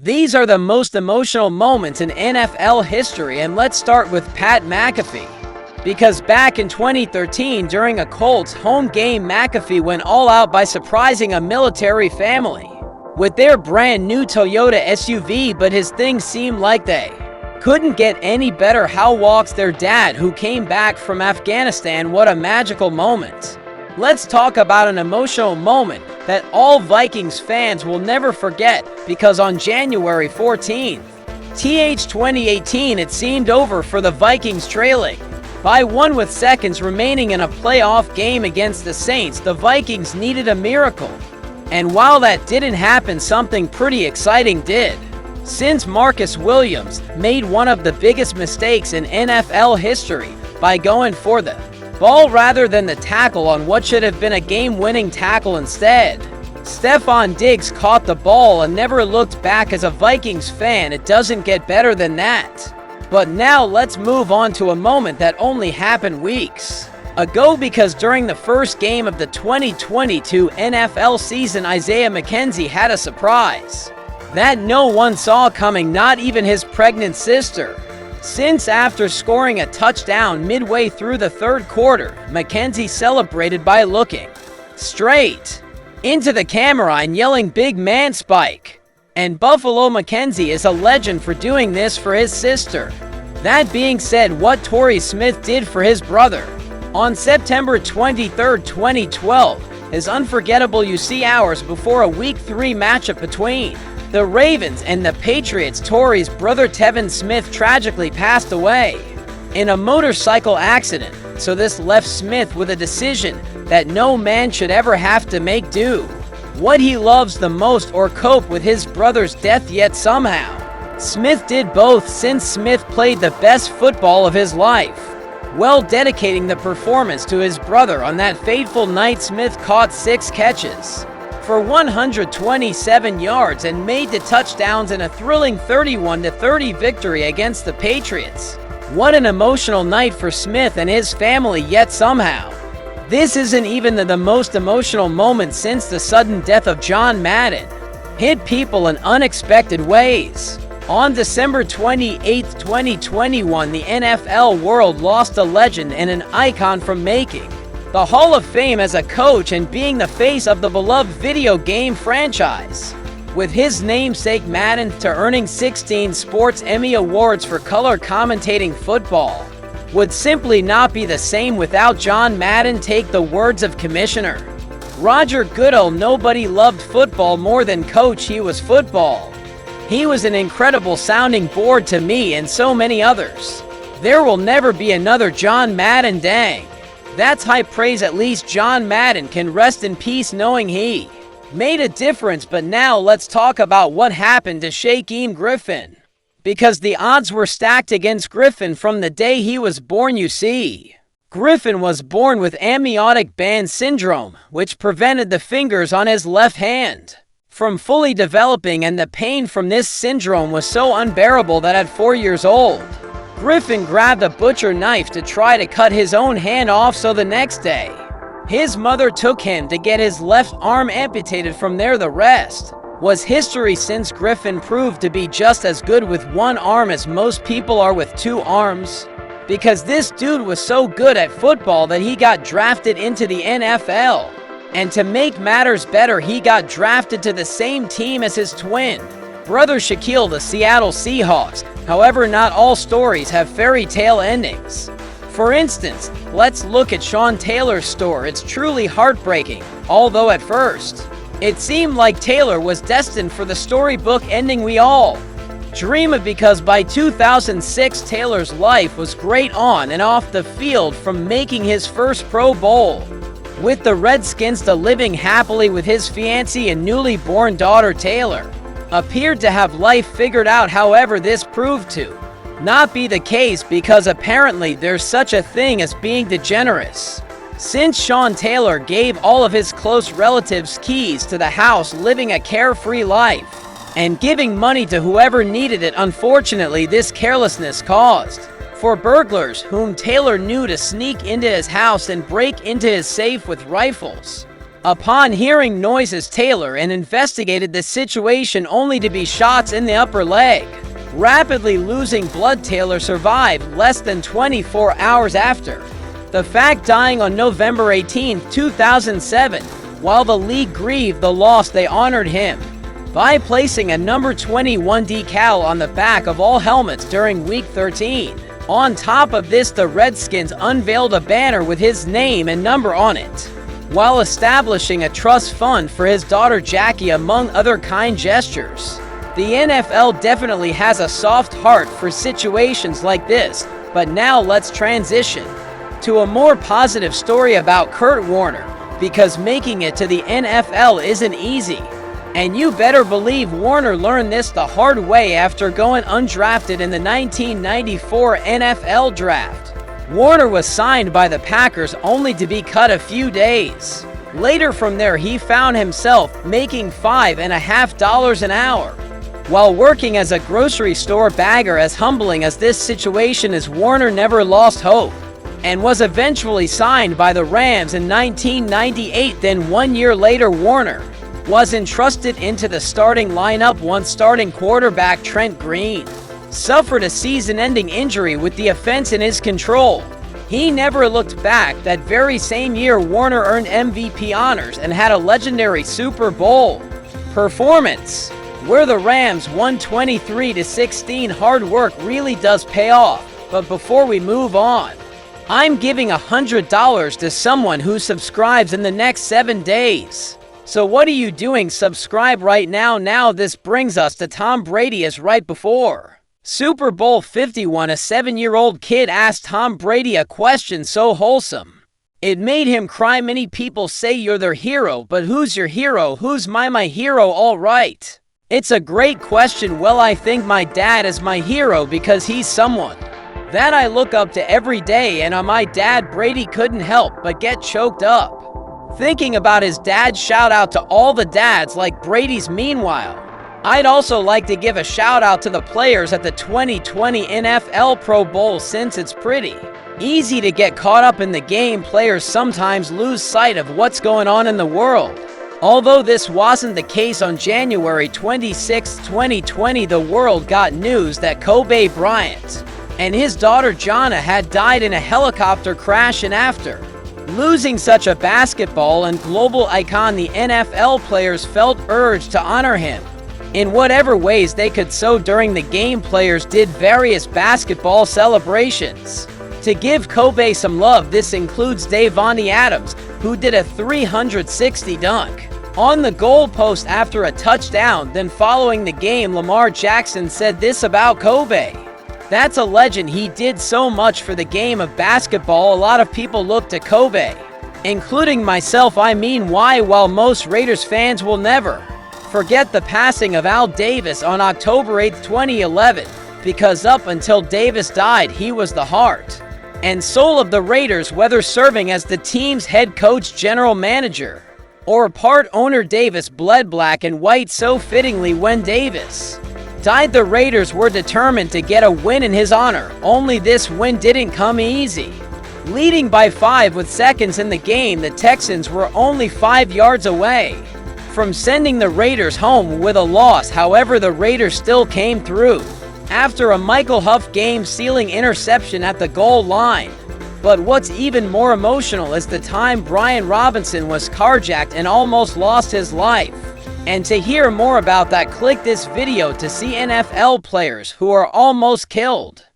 These are the most emotional moments in NFL history, and let's start with Pat McAfee. Because back in 2013, during a Colts home game, McAfee went all out by surprising a military family with their brand new Toyota SUV, but his things seemed like they couldn't get any better. How walks their dad, who came back from Afghanistan? What a magical moment. Let's talk about an emotional moment that all Vikings fans will never forget, because on January 14th, 2018, it seemed over for the Vikings, trailing by 1 with seconds remaining in a playoff game against the Saints. The Vikings needed a miracle. And while that didn't happen, something pretty exciting did. Since Marcus Williams made one of the biggest mistakes in NFL history by going for the ball rather than the tackle on what should have been a game-winning tackle instead. Stefon Diggs caught the ball and never looked back. As a Vikings fan, it doesn't get better than that. But now let's move on to a moment that only happened weeks ago, because during the first game of the 2022 NFL season, Isaiah McKenzie had a surprise that no one saw coming, not even his pregnant sister. Since after scoring a touchdown midway through the third quarter, McKenzie celebrated by looking straight into the camera and yelling, "Big man Spike." And Buffalo McKenzie is a legend for doing this for his sister. That being said, what Torrey Smith did for his brother on September 23, 2012 is unforgettable. You see, hours before a Week 3 matchup between the Ravens and the Patriots, Torrey's brother Tevin Smith tragically passed away in a motorcycle accident. So this left Smith with a decision that no man should ever have to make: do what he loves the most or cope with his brother's death. Yet somehow Smith did both, since Smith played the best football of his life, while dedicating the performance to his brother. On that fateful night, Smith caught 6 catches for 127 yards and made the touchdowns in a thrilling 31-30 victory against the Patriots. What an emotional night for Smith and his family. Yet somehow this isn't even the most emotional moment, since the sudden death of John Madden hit people in unexpected ways. On December 28, 2021, the NFL world lost a legend and an icon from making the Hall of Fame as a coach and being the face of the beloved video game franchise, with his namesake Madden, to earning 16 Sports Emmy Awards for color commentating football. Would simply not be the same without John Madden. Take the words of Commissioner Roger Goodell: "Nobody loved football more than Coach. He was football. He was an incredible sounding board to me and so many others. There will never be another John Madden." Dang, that's high praise. At least John Madden can rest in peace knowing he made a difference. But now let's talk about what happened to Shaquem Griffin, because the odds were stacked against Griffin from the day he was born. You see, Griffin was born with amniotic band syndrome, which prevented the fingers on his left hand from fully developing, and the pain from this syndrome was so unbearable that at 4 years old, Griffin grabbed a butcher knife to try to cut his own hand off. So the next day, his mother took him to get his left arm amputated. From there, the rest was history, since Griffin proved to be just as good with one arm as most people are with 2 arms, because this dude was so good at football that he got drafted into the NFL. And to make matters better, he got drafted to the same team as his twin brother Shaquille, the Seattle Seahawks. However, not all stories have fairy tale endings. For instance, let's look at Sean Taylor's story. It's truly heartbreaking, although at first it seemed like Taylor was destined for the storybook ending we all dream of, because by 2006, Taylor's life was great on and off the field, from making his first Pro Bowl with the Redskins to living happily with his fiancée and newly born daughter. Taylor appeared to have life figured out. However, this proved to not be the case, because apparently there's such a thing as being degenerate, since Sean Taylor gave all of his close relatives keys to the house, living a carefree life and giving money to whoever needed it. Unfortunately, this carelessness caused for burglars, whom Taylor knew, to sneak into his house and break into his safe with rifles. Upon hearing noises, Taylor and investigated the situation only to be shots in the upper leg. Rapidly losing blood, Taylor survived less than 24 hours after the fact, dying on November 18, 2007. While the league grieved the loss, they honored him by placing a number 21 decal on the back of all helmets during Week 13. On top of this, the Redskins unveiled a banner with his name and number on it, while establishing a trust fund for his daughter Jackie, among other kind gestures. The NFL definitely has a soft heart for situations like this, but now let's transition to a more positive story about Kurt Warner, because making it to the NFL isn't easy. And you better believe Warner learned this the hard way after going undrafted in the 1994 NFL Draft. Warner was signed by the Packers only to be cut a few days later. From there, he found himself making $5.50 an hour while working as a grocery store bagger. As humbling as this situation is, Warner never lost hope and was eventually signed by the Rams in 1998. Then 1 year later, Warner was entrusted into the starting lineup once starting quarterback Trent Green suffered a season-ending injury with the offense in his control. He never looked back. That very same year, Warner earned MVP honors and had a legendary Super Bowl performance where the Rams won 23-16. Hard work really does pay off. But before we move on, I'm giving $100 to someone who subscribes in the next 7 days. So what are you doing? Subscribe right now. Now this brings us to Tom Brady. As right before Super Bowl 51, a 7-year-old kid asked Tom Brady a question so wholesome it made him cry. Many people say you're their hero, but who's your hero? Who's my hero? All right, it's a great question. Well, I think my dad is my hero because he's someone that I look up to every day, and on my dad, Brady couldn't help but get choked up thinking about his dad. Shout out to all the dads like Brady's. Meanwhile, I'd also like to give a shout out to the players at the 2020 NFL Pro Bowl, since it's pretty easy to get caught up in the game. Players sometimes lose sight of what's going on in the world. Although this wasn't the case on January 26, 2020, the world got news that Kobe Bryant and his daughter Jonna had died in a helicopter crash, and after losing such a basketball and global icon, the NFL players felt urged to honor him in whatever ways they could. So during the game, players did various basketball celebrations to give Kobe some love. This includes Davante Adams, who did a 360 dunk on the goalpost after a touchdown. Then following the game, Lamar Jackson said this about Kobe: "That's a legend. He did so much for the game of basketball. A lot of people look to Kobe, including myself. I mean, why? While most Raiders fans will never forget the passing of Al Davis on October 8, 2011, because up until Davis died, he was the heart and soul of the Raiders, whether serving as the team's head coach, general manager, or part owner. Davis bled black and white. So fittingly, when Davis died, the Raiders were determined to get a win in his honor. Only this win didn't come easy. Leading by 5 with seconds in the game, the Texans were only 5 yards away from sending the Raiders home with a loss. However, the Raiders still came through after a Michael Huff game-sealing interception at the goal line. But what's even more emotional is the time Brian Robinson was carjacked and almost lost his life. And to hear more about that, click this video to see NFL players who are almost killed.